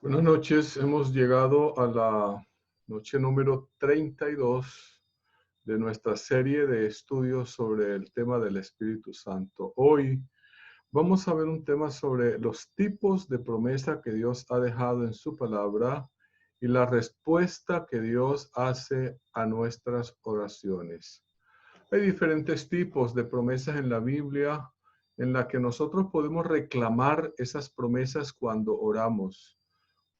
Buenas noches, hemos llegado a la noche número 32 de nuestra serie de estudios sobre el tema del Espíritu Santo. Hoy vamos a ver un tema sobre los tipos de promesa que Dios ha dejado en su palabra y la respuesta que Dios hace a nuestras oraciones. Hay diferentes tipos de promesas en la Biblia en la que nosotros podemos reclamar esas promesas cuando oramos.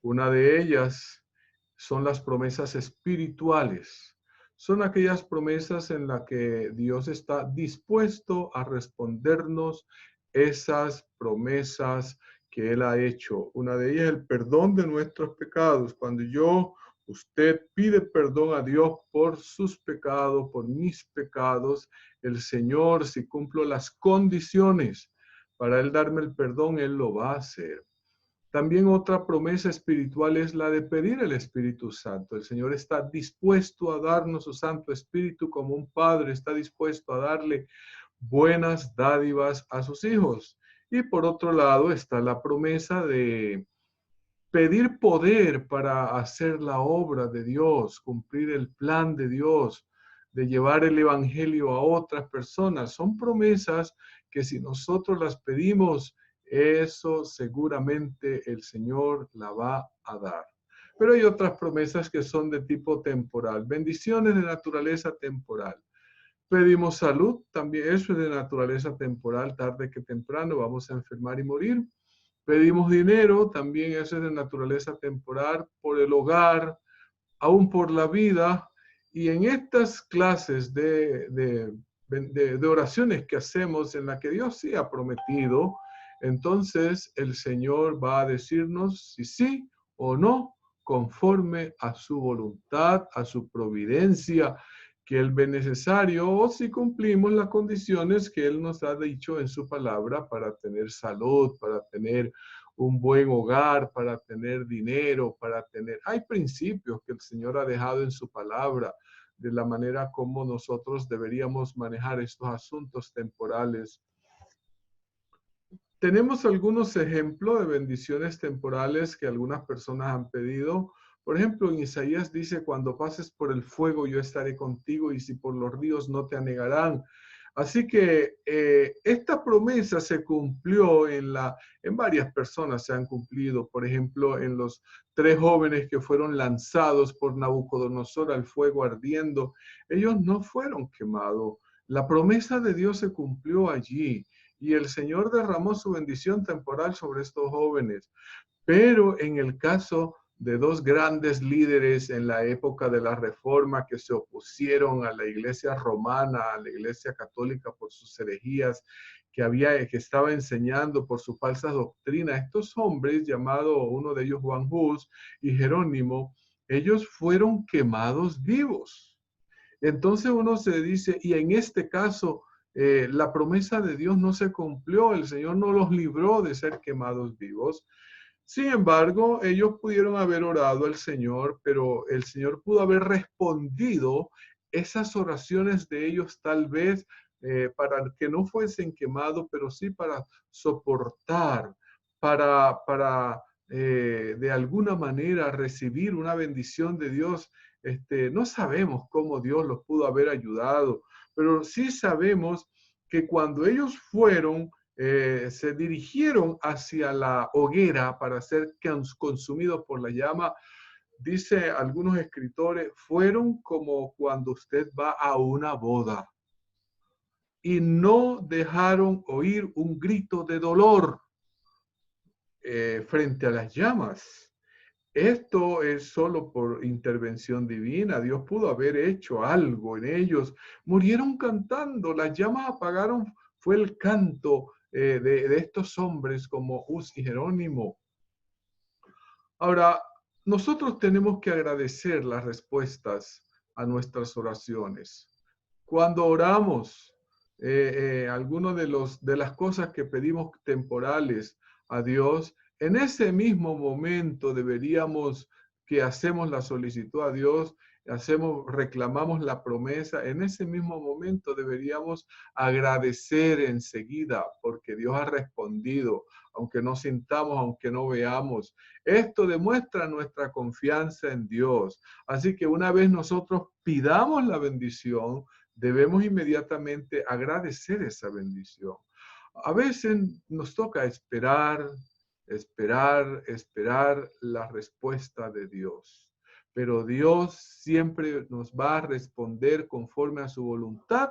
Una de ellas son las promesas espirituales. Son aquellas promesas en las que Dios está dispuesto a respondernos esas promesas que Él ha hecho. Una de ellas es el perdón de nuestros pecados. Cuando usted pide perdón a Dios por sus pecados, por mis pecados, el Señor, si cumplo las condiciones para Él darme el perdón, Él lo va a hacer. También otra promesa espiritual es la de pedir el Espíritu Santo. El Señor está dispuesto a darnos su Santo Espíritu como un padre está dispuesto a darle buenas dádivas a sus hijos. Y por otro lado está la promesa de pedir poder para hacer la obra de Dios, cumplir el plan de Dios, de llevar el evangelio a otras personas. Son promesas que si nosotros las pedimos, eso seguramente el Señor la va a dar. Pero hay otras promesas que son de tipo temporal, bendiciones de naturaleza temporal. Pedimos salud, también eso es de naturaleza temporal, tarde que temprano vamos a enfermar y morir. Pedimos dinero, también eso es de naturaleza temporal, por el hogar, aún por la vida. Y en estas clases de oraciones que hacemos en la que Dios sí ha prometido, entonces el Señor va a decirnos si sí o no, conforme a su voluntad, a su providencia que Él ve necesario, o si cumplimos las condiciones que Él nos ha dicho en su palabra para tener salud, para tener un buen hogar, para tener dinero, para tener... Hay principios que el Señor ha dejado en su palabra de la manera como nosotros deberíamos manejar estos asuntos temporales. Tenemos algunos ejemplos de bendiciones temporales que algunas personas han pedido. Por ejemplo, en Isaías dice, cuando pases por el fuego, yo estaré contigo, y si por los ríos no te anegarán. Así que esta promesa se cumplió en varias personas, se han cumplido. Por ejemplo, en los 3 jóvenes que fueron lanzados por Nabucodonosor al fuego ardiendo, ellos no fueron quemados. La promesa de Dios se cumplió allí. Y el Señor derramó su bendición temporal sobre estos jóvenes. Pero en el caso de 2 grandes líderes en la época de la Reforma que se opusieron a la Iglesia romana, a la Iglesia católica por sus herejías que estaba enseñando por su falsa doctrina, estos hombres, llamado uno de ellos Juan Hus y Jerónimo, ellos fueron quemados vivos. Entonces uno se dice, y en este caso, la promesa de Dios no se cumplió, el Señor no los libró de ser quemados vivos. Sin embargo, ellos pudieron haber orado al Señor, pero el Señor pudo haber respondido esas oraciones de ellos tal vez para que no fuesen quemados, pero sí para soportar, para de alguna manera recibir una bendición de Dios. No sabemos cómo Dios los pudo haber ayudado, pero sí sabemos que cuando ellos se dirigieron hacia la hoguera para ser consumidos por la llama, dice algunos escritores, fueron como cuando usted va a una boda y no dejaron oír un grito de dolor frente a las llamas. Esto es solo por intervención divina. Dios pudo haber hecho algo en ellos. Murieron cantando, las llamas apagaron, fue el canto de estos hombres como Hus y Jerónimo. Ahora, nosotros tenemos que agradecer las respuestas a nuestras oraciones. Cuando oramos, algunas de las cosas que pedimos temporales a Dios, en ese mismo momento deberíamos que hacemos la solicitud a Dios, reclamamos la promesa, en ese mismo momento deberíamos agradecer enseguida porque Dios ha respondido, aunque no sintamos, aunque no veamos. Esto demuestra nuestra confianza en Dios. Así que una vez nosotros pidamos la bendición, debemos inmediatamente agradecer esa bendición. A veces nos toca esperar la respuesta de Dios. Pero Dios siempre nos va a responder conforme a su voluntad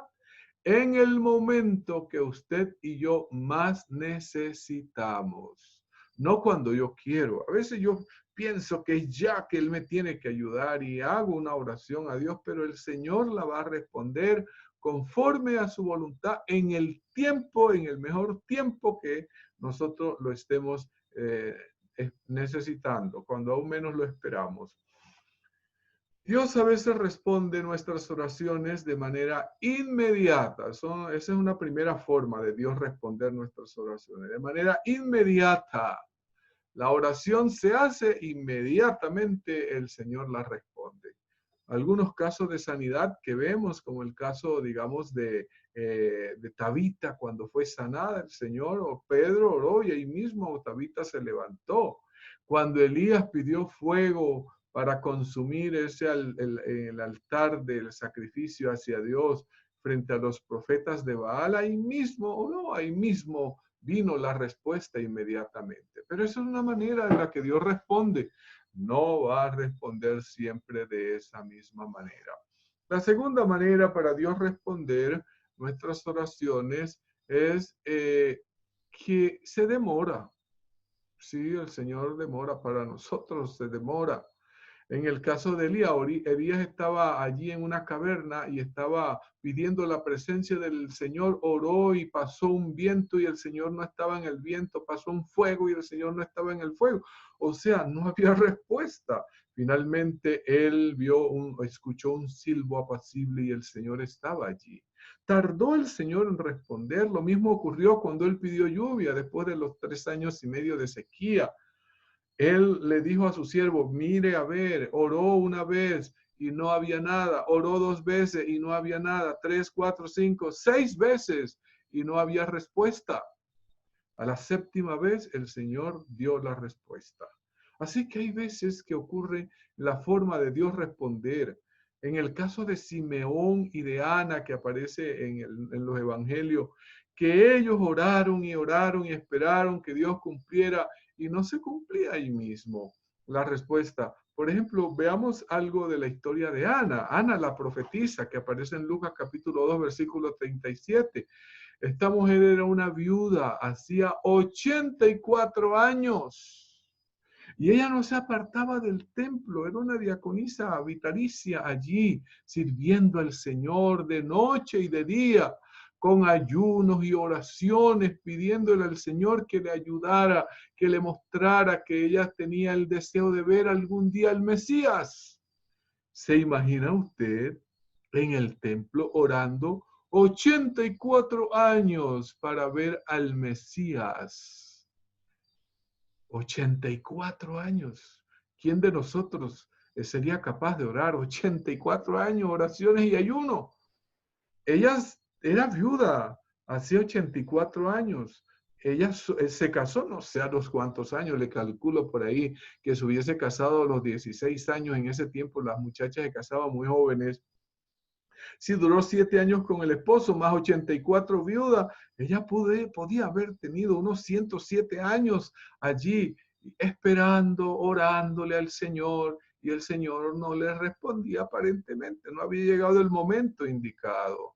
en el momento que usted y yo más necesitamos. No cuando yo quiero. A veces yo pienso que ya que Él me tiene que ayudar y hago una oración a Dios, pero el Señor la va a responder conforme a su voluntad en el tiempo, en el mejor tiempo que nosotros lo estemos necesitando, cuando aún menos lo esperamos. Dios a veces responde nuestras oraciones de manera inmediata. Esa es una primera forma de Dios responder nuestras oraciones. De manera inmediata. La oración se hace inmediatamente, el Señor la responde. Algunos casos de sanidad que vemos, como el caso, digamos, de Tabita cuando fue sanada el Señor, o Pedro oró y ahí mismo Tabita se levantó. Cuando Elías pidió fuego para consumir el altar del sacrificio hacia Dios frente a los profetas de Baal, ahí mismo vino la respuesta inmediatamente. Pero esa es una manera en la que Dios responde. No va a responder siempre de esa misma manera. La segunda manera para Dios responder nuestras oraciones es que se demora. Sí, el Señor demora, para nosotros se demora. En el caso de Elías estaba allí en una caverna y estaba pidiendo la presencia del Señor, oró y pasó un viento y el Señor no estaba en el viento, pasó un fuego y el Señor no estaba en el fuego. O sea, no había respuesta. Finalmente él escuchó un silbo apacible y el Señor estaba allí. Tardó el Señor en responder. Lo mismo ocurrió cuando él pidió lluvia después de los 3 años y medio de sequía. Él le dijo a su siervo, mire a ver, oró una vez y no había nada, oró 2 veces y no había nada, 3, 4, 5, 6 veces y no había respuesta. A la 7ª vez el Señor dio la respuesta. Así que hay veces que ocurre la forma de Dios responder. En el caso de Simeón y de Ana, que aparece en los evangelios, que ellos oraron y esperaron que Dios cumpliera y no se cumplía ahí mismo la respuesta. Por ejemplo, veamos algo de la historia de Ana. Ana, la profetisa, que aparece en Lucas capítulo 2, versículo 37. Esta mujer era una viuda, hacía 84 años. Y ella no se apartaba del templo, era una diaconisa vitalicia allí, sirviendo al Señor de noche y de día, con ayunos y oraciones, pidiéndole al Señor que le ayudara, que le mostrara que ella tenía el deseo de ver algún día al Mesías. ¿Se imagina usted en el templo orando 84 años para ver al Mesías? 84 años. ¿Quién de nosotros sería capaz de orar 84 años, oraciones y ayuno? Ella era viuda hace 84 años. Ella se casó, no sé a los cuántos años, le calculo por ahí que se hubiese casado a los 16 años. En ese tiempo las muchachas se casaban muy jóvenes. Si duró 7 años con el esposo, más 84 viuda, ella podía haber tenido unos 107 años allí esperando, orándole al Señor, y el Señor no le respondía aparentemente, no había llegado el momento indicado.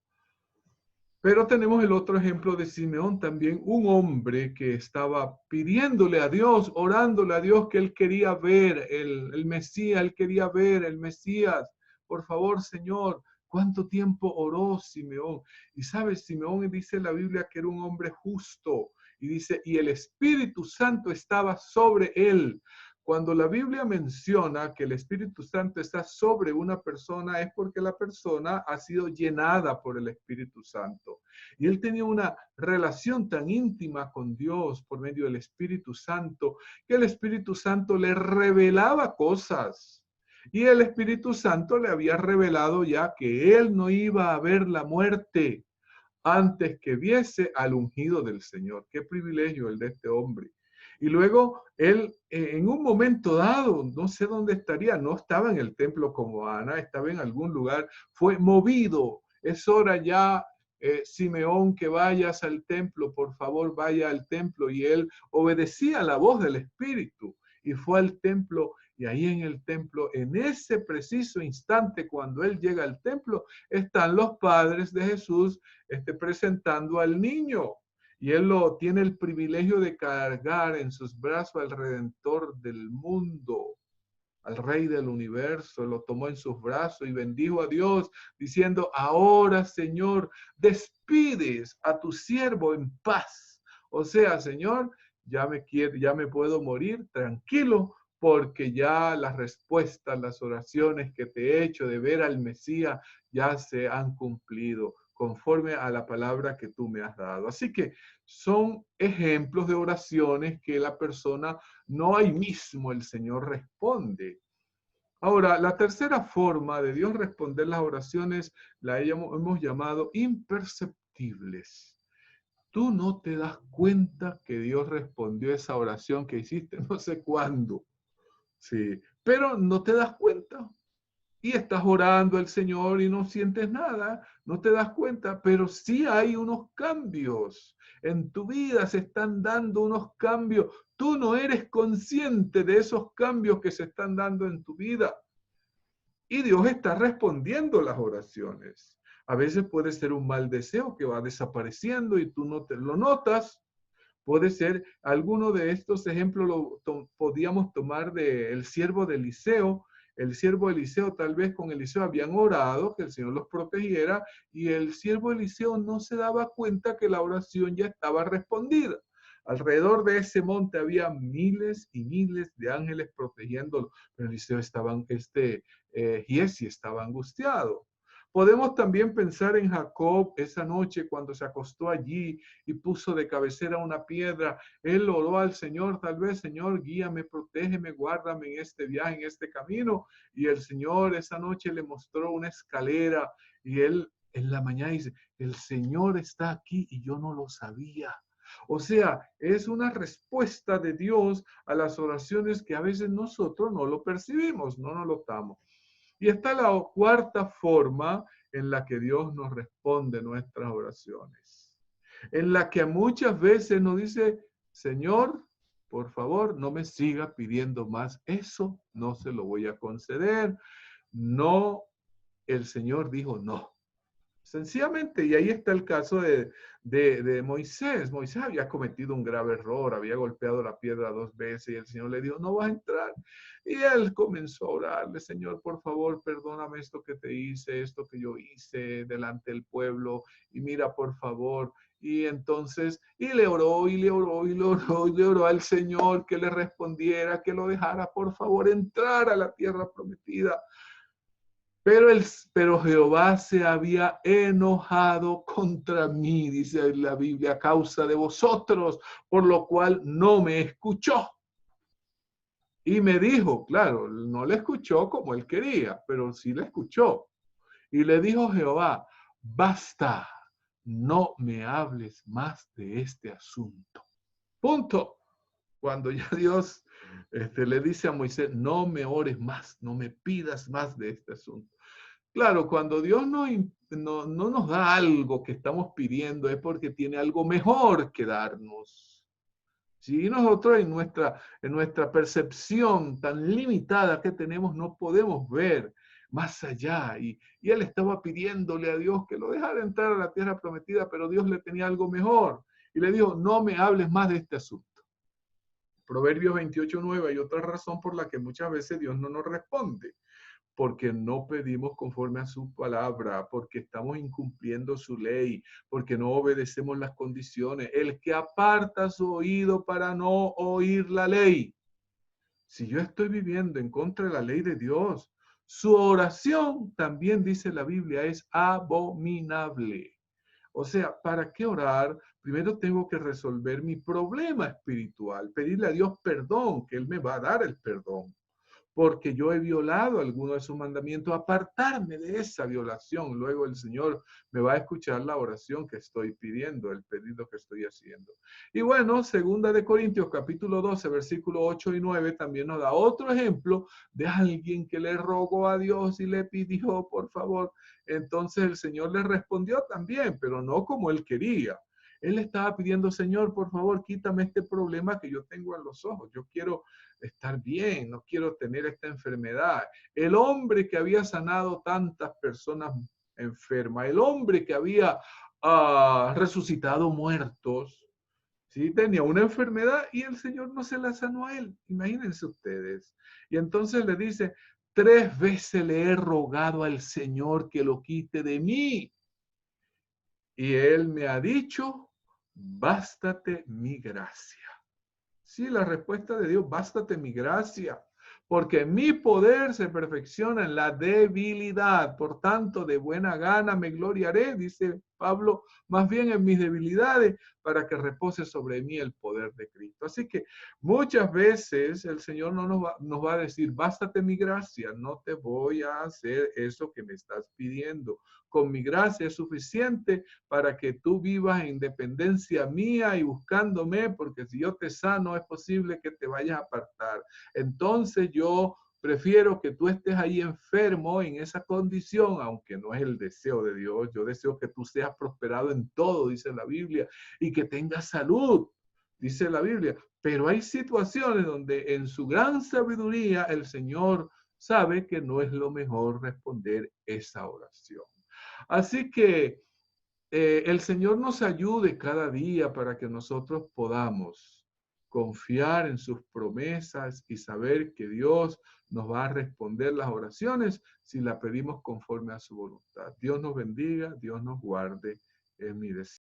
Pero tenemos el otro ejemplo de Simeón también, un hombre que estaba pidiéndole a Dios, orándole a Dios que él quería ver el Mesías, él quería ver el Mesías. Por favor, Señor, ¿cuánto tiempo oró Simeón? Y sabes, Simeón dice en la Biblia que era un hombre justo. Y dice, y el Espíritu Santo estaba sobre él. Cuando la Biblia menciona que el Espíritu Santo está sobre una persona, es porque la persona ha sido llenada por el Espíritu Santo. Y él tenía una relación tan íntima con Dios por medio del Espíritu Santo, que el Espíritu Santo le revelaba cosas. Y el Espíritu Santo le había revelado ya que él no iba a ver la muerte antes que viese al ungido del Señor. Qué privilegio el de este hombre. Y luego él, en un momento dado, no sé dónde estaría, no estaba en el templo como Ana, estaba en algún lugar, fue movido. Es hora ya, Simeón, que vayas al templo, por favor, vaya al templo. Y él obedecía la voz del Espíritu y fue al templo. Y ahí en el templo, en ese preciso instante, cuando él llega al templo, están los padres de Jesús presentando al niño. Y él lo tiene el privilegio de cargar en sus brazos al Redentor del mundo, al Rey del universo. Lo tomó en sus brazos y bendijo a Dios, diciendo: ahora, Señor, despides a tu siervo en paz. O sea, Señor, ya me puedo morir tranquilo, porque ya las respuestas, las oraciones que te he hecho de ver al Mesías ya se han cumplido conforme a la palabra que tú me has dado. Así que son ejemplos de oraciones que la persona no ahí mismo el Señor responde. Ahora, la tercera forma de Dios responder las oraciones la hemos llamado imperceptibles. Tú no te das cuenta que Dios respondió esa oración que hiciste no sé cuándo. Sí, pero no te das cuenta. Y estás orando al Señor y no sientes nada, no te das cuenta, pero sí hay unos cambios. En tu vida se están dando unos cambios. Tú no eres consciente de esos cambios que se están dando en tu vida. Y Dios está respondiendo las oraciones. A veces puede ser un mal deseo que va desapareciendo y tú no te lo notas. Puede ser, alguno de estos ejemplos podíamos tomar del siervo de Eliseo. El siervo de Eliseo, tal vez con Eliseo habían orado, que el Señor los protegiera, y el siervo de Eliseo no se daba cuenta que la oración ya estaba respondida. Alrededor de ese monte había miles y miles de ángeles protegiéndolo, pero Eliseo Giezi estaba angustiado. Podemos también pensar en Jacob esa noche cuando se acostó allí y puso de cabecera una piedra. Él oró al Señor, tal vez: Señor, guíame, protégeme, guárdame en este viaje, en este camino. Y el Señor esa noche le mostró una escalera y él en la mañana dice: el Señor está aquí y yo no lo sabía. O sea, es una respuesta de Dios a las oraciones que a veces nosotros no lo percibimos, no nos lo notamos. Y está la cuarta forma en la que Dios nos responde nuestras oraciones, en la que muchas veces nos dice: Señor, por favor, no me siga pidiendo más. Eso no se lo voy a conceder. No, el Señor dijo no. Sencillamente, y ahí está el caso de Moisés. Moisés había cometido un grave error, había golpeado la piedra 2 veces y el Señor le dijo: no vas a entrar. Y él comenzó a orarle: Señor, por favor, perdóname esto que te hice, esto que yo hice delante del pueblo, y mira, por favor. Y entonces, y le oró, y le oró, y le oró, y le oró al Señor que le respondiera, que lo dejara, por favor, entrar a la tierra prometida. Pero Jehová se había enojado contra mí, dice la Biblia, a causa de vosotros, por lo cual no me escuchó. Y me dijo, claro, no le escuchó como él quería, pero sí le escuchó. Y le dijo Jehová: basta, no me hables más de este asunto. Punto. Cuando ya Dios le dice a Moisés: no me ores más, no me pidas más de este asunto. Claro, cuando Dios no nos da algo que estamos pidiendo es porque tiene algo mejor que darnos. Si nosotros en nuestra percepción tan limitada que tenemos no podemos ver más allá. Y él estaba pidiéndole a Dios que lo dejara entrar a la tierra prometida, pero Dios le tenía algo mejor. Y le dijo: no me hables más de este asunto. Proverbios 28:9, hay otra razón por la que muchas veces Dios no nos responde: porque no pedimos conforme a su palabra, porque estamos incumpliendo su ley, porque no obedecemos las condiciones. El que aparta su oído para no oír la ley. Si yo estoy viviendo en contra de la ley de Dios, su oración, también dice la Biblia, es abominable. O sea, ¿para qué orar? Primero tengo que resolver mi problema espiritual, pedirle a Dios perdón, que Él me va a dar el perdón. porque yo he violado alguno de sus mandamientos, apartarme de esa violación. Luego el Señor me va a escuchar la oración que estoy pidiendo, el pedido que estoy haciendo. Y bueno, segunda de Corintios capítulo 12, versículos 8 y 9 también nos da otro ejemplo de alguien que le rogó a Dios y le pidió, por favor. Entonces el Señor le respondió también, pero no como él quería. Él estaba pidiendo, Señor, por favor, quítame este problema que yo tengo en los ojos. Yo quiero estar bien, no quiero tener esta enfermedad. El hombre que había sanado tantas personas enfermas, el hombre que había resucitado muertos, ¿sí? Tenía una enfermedad y el Señor no se la sanó a él. Imagínense ustedes. Y entonces le dice, 3 veces le he rogado al Señor que lo quite de mí. Y él me ha dicho, bástate mi gracia. Sí, la respuesta de Dios, bástate mi gracia, porque mi poder se perfecciona en la debilidad. Por tanto, de buena gana me gloriaré, dice Pablo, más bien en mis debilidades, para que repose sobre mí el poder de Cristo. Así que muchas veces el Señor no nos va a decir, bástate mi gracia, no te voy a hacer eso que me estás pidiendo. Con mi gracia es suficiente para que tú vivas en dependencia mía y buscándome, porque si yo te sano es posible que te vayas a apartar. Entonces yo prefiero que tú estés ahí enfermo en esa condición, aunque no es el deseo de Dios. Yo deseo que tú seas prosperado en todo, dice la Biblia, y que tengas salud, dice la Biblia. Pero hay situaciones donde en su gran sabiduría el Señor sabe que no es lo mejor responder esa oración. Así que el Señor nos ayude cada día para que nosotros podamos confiar en sus promesas y saber que Dios nos va a responder las oraciones si la pedimos conforme a su voluntad. Dios nos bendiga, Dios nos guarde, es mi deseo.